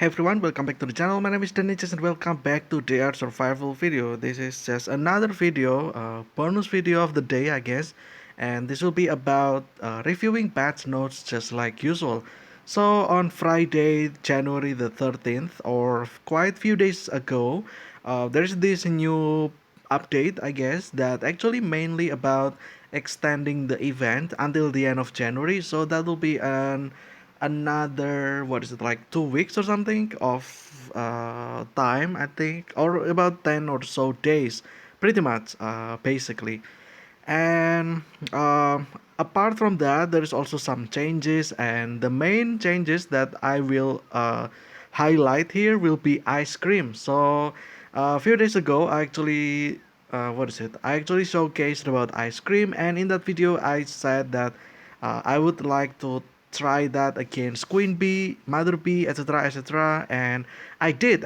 Hey everyone, welcome back to the channel. My name is Dennis and welcome back to DR Survival video. This is just another video, bonus video of the day I guess. And this will be about reviewing patch notes just like usual. So on Friday, January the 13th, or quite few days ago, there's this new update I guess that actually mainly about extending the event until the end of January. So that will be an another what is it like 2 weeks or something of time I think, or about 10 or so days, pretty much basically. And apart from that, there is also some changes, and the main changes that I will highlight here will be ice cream. So a few days ago I actually what is it I actually showcased about ice cream, and in that video I said that I would like to try that against queen bee, mother bee, etc, etc. And I did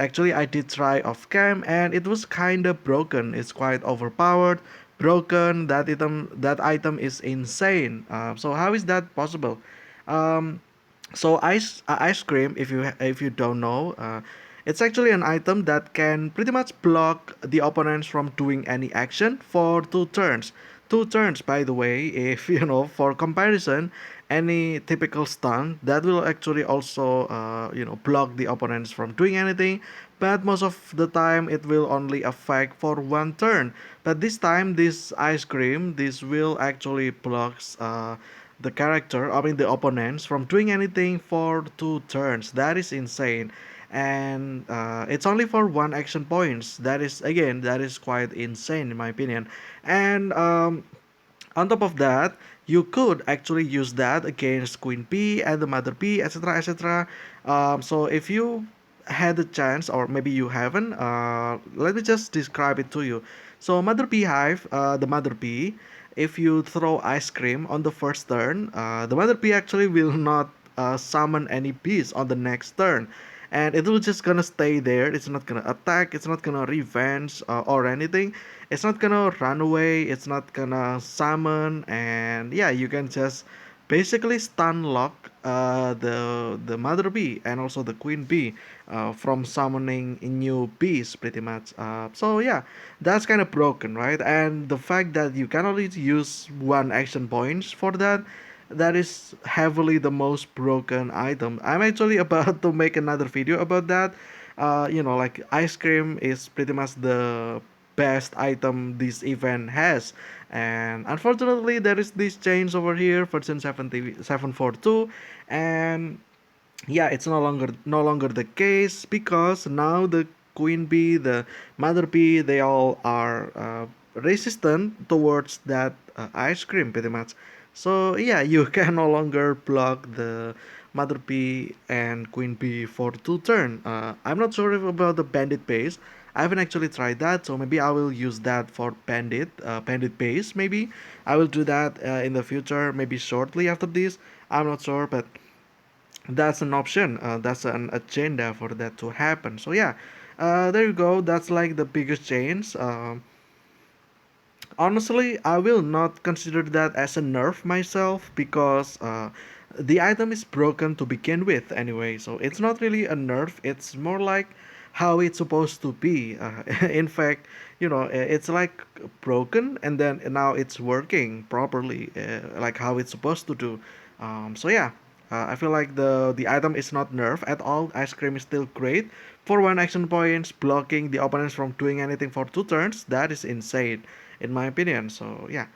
try off cam, and it was kind of broken. It's quite overpowered, broken. That item is insane. So how is that possible? um, so ice cream, if you don't know, it's actually an item that can pretty much block the opponents from doing any action for 2 turns. 2 turns, by the way, if you know, for comparison, any typical stun that will actually also block the opponents from doing anything, but most of the time it will only affect for 1 turn. But this time, this ice cream, this will actually blocks the character, I mean the opponents, from doing anything for 2 turns. That is insane. And it's only for 1 action points. That is quite insane in my opinion. And on top of that, you could actually use that against queen b and the mother b, etc, etc. So if you had the chance, or maybe you haven't, let me just describe it to you. So mother beehive, the mother bee, if you throw ice cream on the first turn, the mother bee actually will not summon any bees on the next turn, and it will just gonna stay there. It's not gonna attack, it's not gonna revenge or anything. It's not gonna run away, it's not gonna summon. And yeah, you can just basically stun lock the mother bee and also the queen bee from summoning new bees, pretty much. So yeah, that's kind of broken, right? And the fact that you can only use 1 action points for that, that is heavily the most broken item. I'm actually about to make another video about that. Like ice cream is pretty much the best item this event has. And unfortunately, there is this change over here, version 742, and yeah, it's no longer the case, because now the queen bee, the mother bee, they all are resistant towards that ice cream, pretty much. So yeah, you can no longer block the mother bee and queen bee for 2 turn. I'm not sure if about the bandit base. I haven't actually tried that, so maybe I will use that for bandit base. Maybe I will do that in the future, maybe shortly after this. I'm not sure, but that's an option. That's an agenda for that to happen. So yeah, there you go. That's like the biggest change. Honestly, I will not consider that as a nerf myself, because the item is broken to begin with anyway. So it's not really a nerf. It's more like how it's supposed to be. In fact, it's like broken, and then now it's working properly, like how it's supposed to do. So yeah, I feel like the item is not nerf at all. Ice cream is still great for 1 action points, blocking the opponents from doing anything for 2 turns. That is insane, in my opinion. So yeah,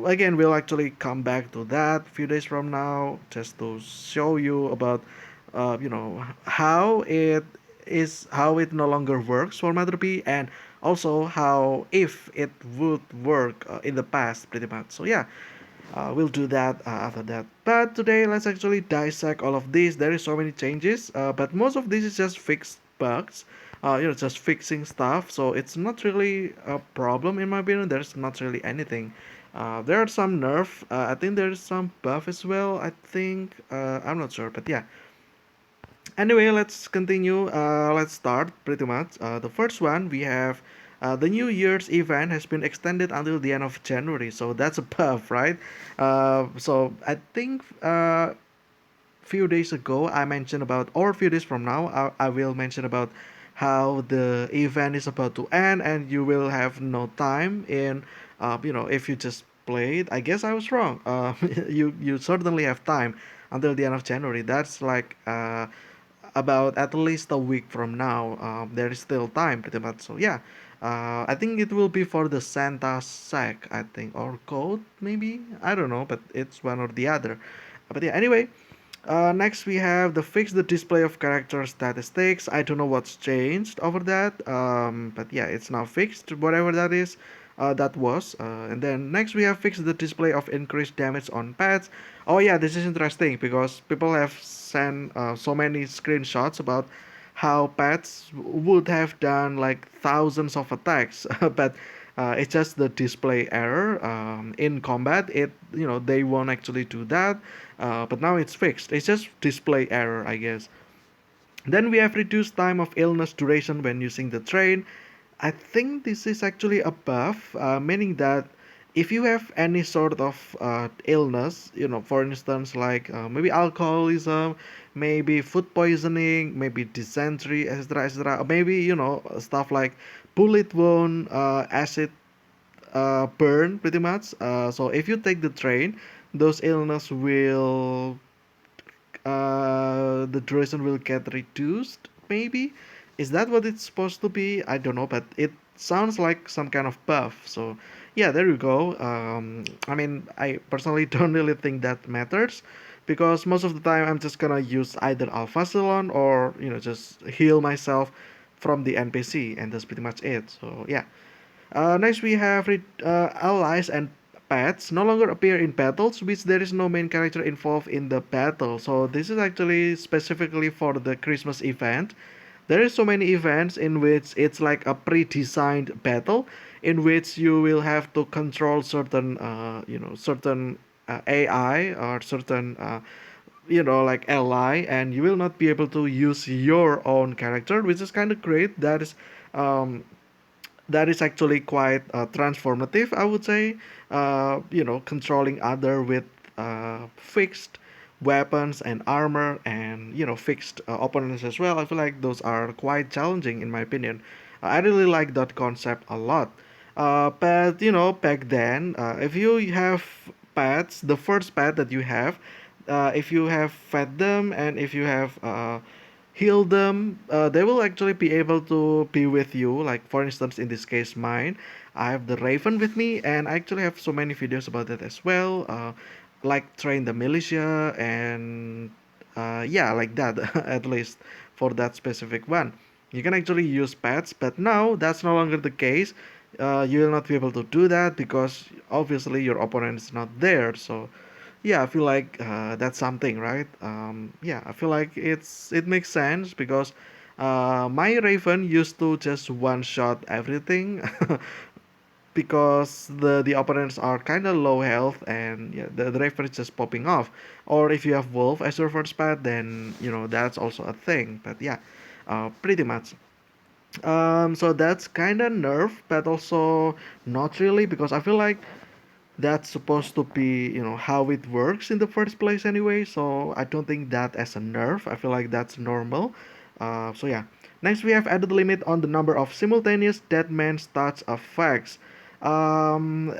again, we'll actually come back to that a few days from now, just to show you about how it no longer works for Mother P, and also how if it would work in the past, pretty much. So yeah, we'll do that after that. But today, let's actually dissect all of these. There is so many changes, but most of this is just fixed bugs. Just fixing stuff. So it's not really a problem in my opinion. There's not really anything. There are some nerf. I think there's some buff as well. I think I'm not sure, but yeah. Anyway, let's continue. Let's start pretty much. The first one we have, the New Year's event has been extended until the end of January, so that's a buff, right? So I think few days ago I mentioned about, or a few days from now I will mention about how the event is about to end and you will have no time in, if you just played. I guess I was wrong. You certainly have time until the end of January. That's like about at least a week from now. There is still time, pretty much. So yeah, I think it will be for the Santa sack, I think, or coat, maybe. I don't know, but it's one or the other. But yeah, anyway, next we have the fix the display of character statistics. I don't know what's changed over that, but yeah, it's now fixed, whatever that is. That was, and then next we have fixed the display of increased damage on pets. Oh yeah, this is interesting because people have sent so many screenshots about how pets would have done like thousands of attacks, but it's just the display error. In combat, they won't actually do that, but now it's fixed. It's just display error, I guess. Then we have reduced time of illness duration when using the train. I think this is actually a buff, meaning that if you have any sort of illness, for instance, like maybe alcoholism, maybe food poisoning, maybe dysentery, etc., etc., maybe stuff like bullet wound, acid burn, pretty much. So if you take the train, those illness will the duration will get reduced, maybe. Is that what it's supposed to be? I don't know, but it sounds like some kind of buff. So yeah, there you go. I mean, I personally don't really think that matters, because most of the time I'm just gonna use either Alpha Salon or just heal myself from the NPC, and that's pretty much it. So yeah. Next, we have allies and pets no longer appear in battles, which there is no main character involved in the battle. So this is actually specifically for the Christmas event. There is so many events in which it's like a pre-designed battle, in which you will have to control certain, certain AI or certain, like ally, and you will not be able to use your own character, which is kind of great. Um, that is actually quite transformative, I would say. Controlling other with fixed weapons and armor, and fixed opponents as well. I feel like those are quite challenging in my opinion. I really like that concept a lot. But back then, if you have pets, the first pet that you have, if you have fed them and if you have heal them, they will actually be able to be with you. Like for instance, in this case, mine, I have the Raven with me, and I actually have so many videos about that as well. Like train the militia and yeah, like that at least for that specific one. You can actually use pets, but now that's no longer the case. You will not be able to do that because obviously your opponent is not there. So yeah, I feel like that's something, right? Yeah, I feel like it makes sense because my Raven used to just one shot everything because the opponents are kind of low health, and yeah, the Raven is just popping off. Or if you have Wolf as your first pet, then that's also a thing. But yeah, pretty much. So that's kind of nerf, but also not really, because I feel like that's supposed to be how it works in the first place anyway, so I don't think that as a nerf. I feel like that's normal. So yeah, next we have added limit on the number of simultaneous dead man stats effects. um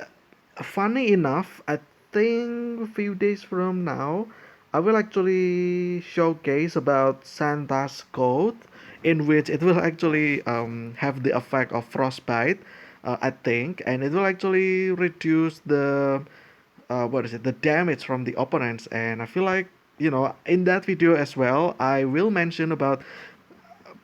Funny enough, I think a few days from now, I will actually showcase about Santa's code, in which it will actually have the effect of frostbite, I think, and it will actually reduce the what is it, the damage from the opponents. And I feel like in that video as well, I will mention about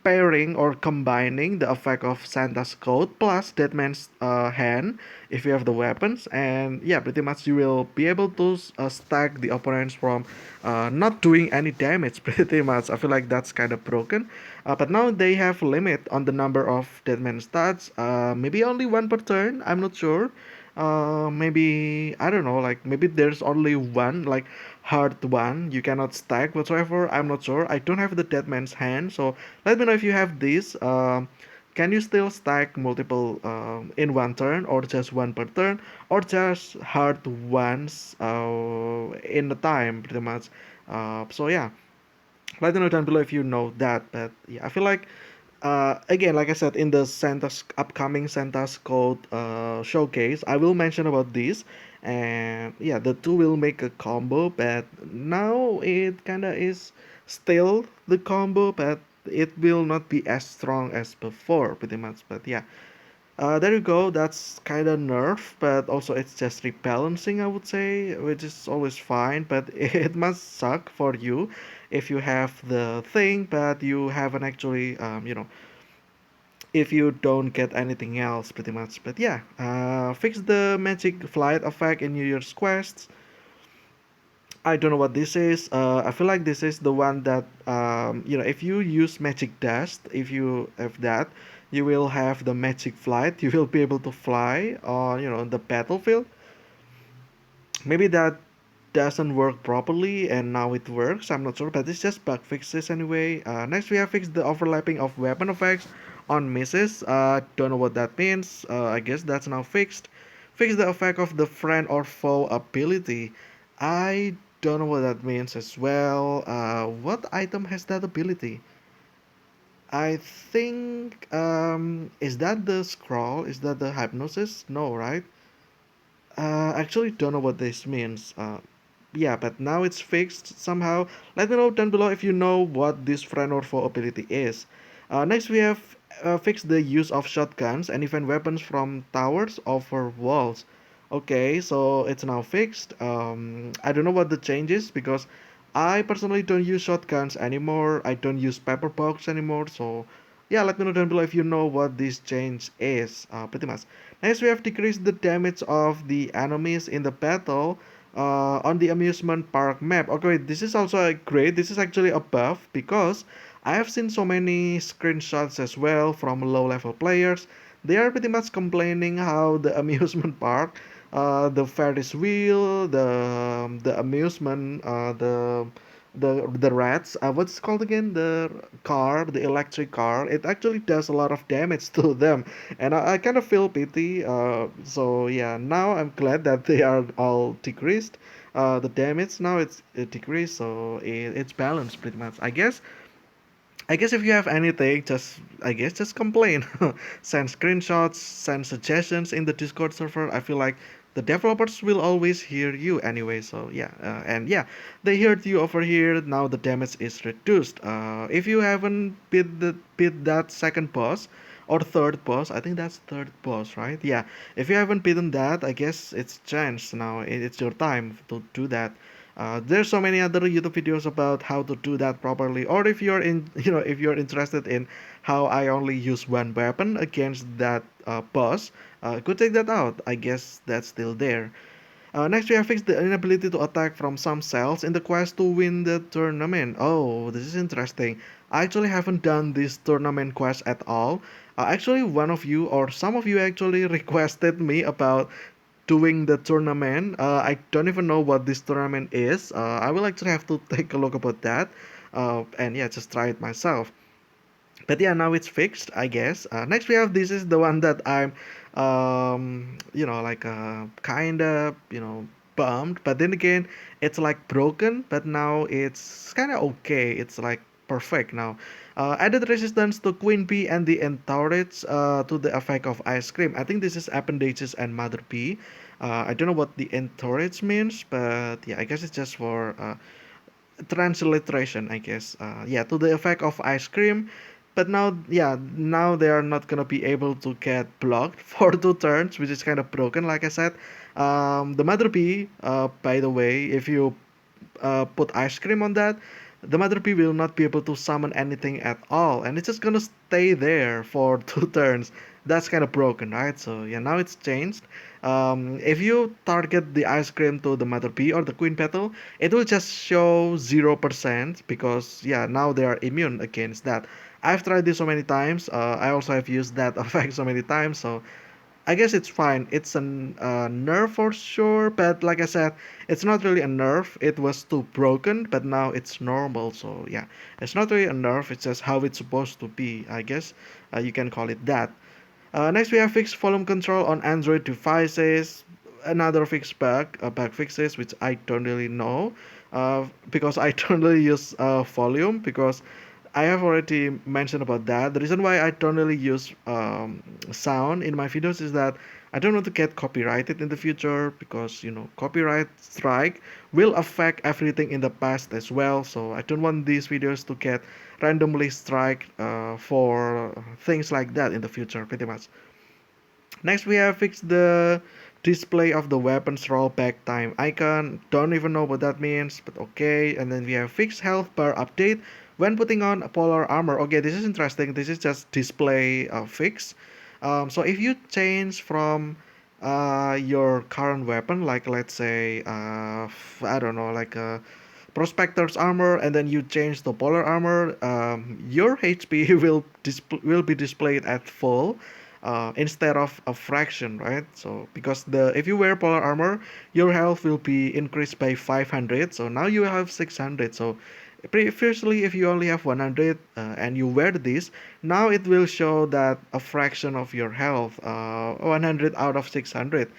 pairing or combining the effect of Santa's coat plus Deadman's hand if you have the weapons, and yeah, pretty much you will be able to stack the opponents from not doing any damage. Pretty much, I feel like that's kind of broken. But now they have limit on the number of Deadman stats. Maybe only one per turn. I'm not sure. Maybe I don't know. Like maybe there's only one, like hard one. You cannot stack whatsoever. I'm not sure. I don't have the dead man's hand, so let me know if you have this. Can you still stack multiple in one turn, or just one per turn, or just hard once in a time, pretty much. So yeah. Let me know down below if you know that. But yeah, I feel like again, like I said, in the Santa's upcoming Santa's Code showcase, I will mention about this, and yeah, the two will make a combo. But now it kinda is still the combo, but it will not be as strong as before, pretty much. But yeah, there you go. That's kind of nerf, but also it's just rebalancing, I would say, which is always fine. But it must suck for you if you have the thing, but you haven't actually, if you don't get anything else, pretty much. But yeah, fix the magic flight effect in New Year's quests. I don't know what this is. I feel like this is the one that if you use magic dust, if you have that, you will have the magic flight. You will be able to fly on the battlefield. Maybe that doesn't work properly, and now it works. I'm not sure, but it's just bug fixes anyway. Next, we have fixed the overlapping of weapon effects on misses. Don't know what that means. I guess that's now fixed. Fix the effect of the friend or foe ability. I don't know what that means as well. What item has that ability? I think is that the scroll? Is that the hypnosis? No, right? Actually don't know what this means. Yeah, but now it's fixed somehow. Let me know down below if you know what this friend or foe ability is. Next, we have fixed the use of shotguns and even weapons from towers over walls. Okay, so it's now fixed. I don't know what the change is because I personally don't use shotguns anymore. I don't use pepper box anymore. So yeah, let me know down below if you know what this change is. Pretty much. Next, we have decreased the damage of the enemies in the battle on the amusement park map. Okay, this is also great. This is actually a buff because I have seen so many screenshots as well from low level players. They are pretty much complaining how the amusement park, the Ferris wheel, the amusement, the rats. What's it called again? The car, the electric car. It actually does a lot of damage to them, and I kind of feel pity. So yeah, now I'm glad that they are all decreased. The damage now it decreased, so it's balanced pretty much. I guess if you have anything, just complain. Send screenshots, send suggestions in the Discord server. I feel like the developers will always hear you anyway. So yeah, and yeah, they heard you over here. Now the damage is reduced. If you haven't beat that second boss or third boss, I think that's third boss, right? Yeah. If you haven't beaten that, I guess it's chance now. It's your time to do that. There's so many other YouTube videos about how to do that properly. Or if you're in, if you're interested in how I only use one weapon against that boss, go check that out. I guess that's still there. Next, we have fixed the inability to attack from some cells in the quest to win the tournament. Oh, this is interesting. I actually haven't done this tournament quest at all. Actually, one of you or some of you actually requested me about doing the tournament. I don't even know what this tournament is. I will actually have to take a look about that. And yeah, just try it myself. But yeah, now it's fixed, I guess. Next we have, this is the one that I'm like kind of bummed, but then again it's like broken, but now it's kind of okay. It's like perfect now. Added resistance to queen bee and the entourage to the effect of ice cream. I think this is appendages and mother bee. I don't know what the entourage means, but yeah, I guess it's just for transliteration, I guess. Yeah, to the effect of ice cream. But now, yeah, now they are not gonna be able to get blocked for 2 turns, which is kind of broken, like I said. The Mother Bee, by the way, if you put ice cream on that, the Mother Bee will not be able to summon anything at all, and it's just gonna stay there for 2 turns. That's kind of broken, right? So yeah, now it's changed. If you target the ice cream to the Mother Bee or the Queen Petal, it will just show 0% because yeah, now they are immune against that. I've tried this so many times. I also have used that effect so many times, so I guess it's fine. It's a nerf for sure, but like I said, it's not really a nerf. It was too broken, but now it's normal. So yeah, it's not really a nerf. It's just how it's supposed to be. I guess you can call it that. Next, we have fixed volume control on Android devices. Another fixed bug fixes which I don't really know. because I don't really use volume, because I have already mentioned about that. The reason why I don't really use sound in my videos is that I don't want to get copyrighted in the future, because copyright strike will affect everything in the past as well. So I don't want these videos to get randomly strike for things like that in the future, pretty much. Next, we have fixed the display of the weapons rollback time icon. Don't even know what that means, but okay. And then we have fixed health bar update when putting on polar armor. Okay, this is interesting. This is just display fix. So if you change from your current weapon, like let's say I don't know, like prospector's armor, and then you change the polar armor, your HP will be displayed at full, instead of a fraction, right? So because the if you wear polar armor, your health will be increased by 500. So now you have 600. So previously, if you only have 100 and you wear this, now it will show that a fraction of your health, 100 out of 600,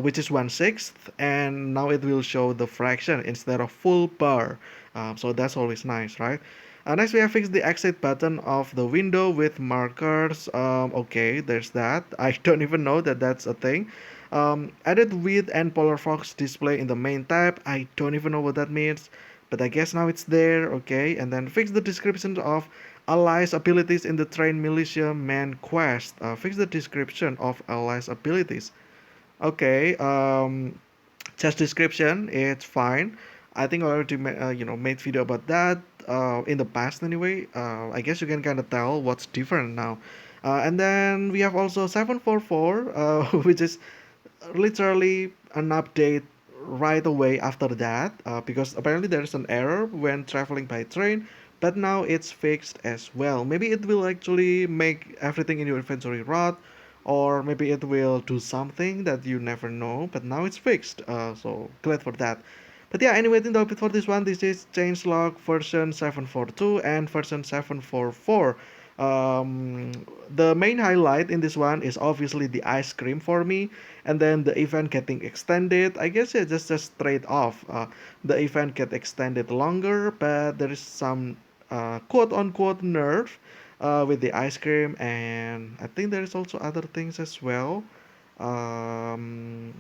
which is 1/6, and now it will show the fraction instead of full bar. So that's always nice, right? Next, we have fixed the exit button of the window with markers. Okay, there's that. I don't even know that that's a thing. Added width and polar fox display in the main tab. I don't even know what that means, but I guess now it's there. Okay, and then fix the description of allies abilities in the train militia man quest. Fix the description of allies abilities. Okay, just description, it's fine. I think I already made video about that in the past anyway. I guess you can kind of tell what's different now. And then we have also 744, which is literally an update right away after that, because apparently there's an error when traveling by train, but now it's fixed as well. Maybe it will actually make everything in your inventory rot, or maybe it will do something that you never know, but now it's fixed, so glad for that. But yeah, anyway, in the update for this one, this is changelog version 742 and version 744. um, the main highlight in this one is obviously the ice cream for me, and then the event getting extended. I guess it's just straight off. The event get extended longer, but there is some quote unquote nerf with the ice cream, and I think there is also other things as well. Um,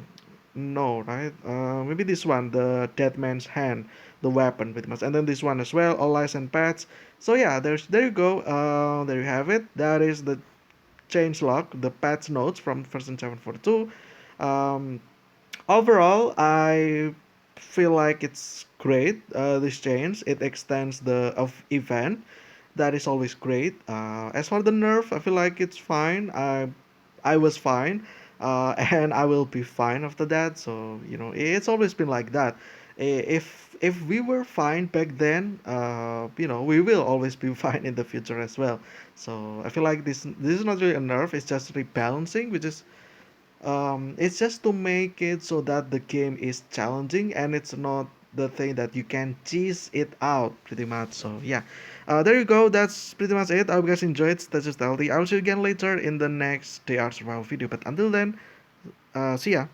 no, right? Maybe this one, the dead man's hand, the weapon, pretty much, and then this one as well, all lies and pets. So yeah, there you go. There you have it. That is the changelog, the patch notes from version 742. Um, Overall, I feel like it's great. This change, it extends the of event. That is always great. As for the nerf, I feel like it's fine. I was fine, and I will be fine after that. So it's always been like that. If we were fine back then, we will always be fine in the future as well. So I feel like this is not really a nerf. It's just rebalancing, which is it's just to make it so that the game is challenging, and it's not the thing that you can cheese it out pretty much. So yeah, there you go. That's pretty much it. I hope you guys enjoyed. That's just healthy. I'll see you again later in the next DR survival video. But until then, see ya.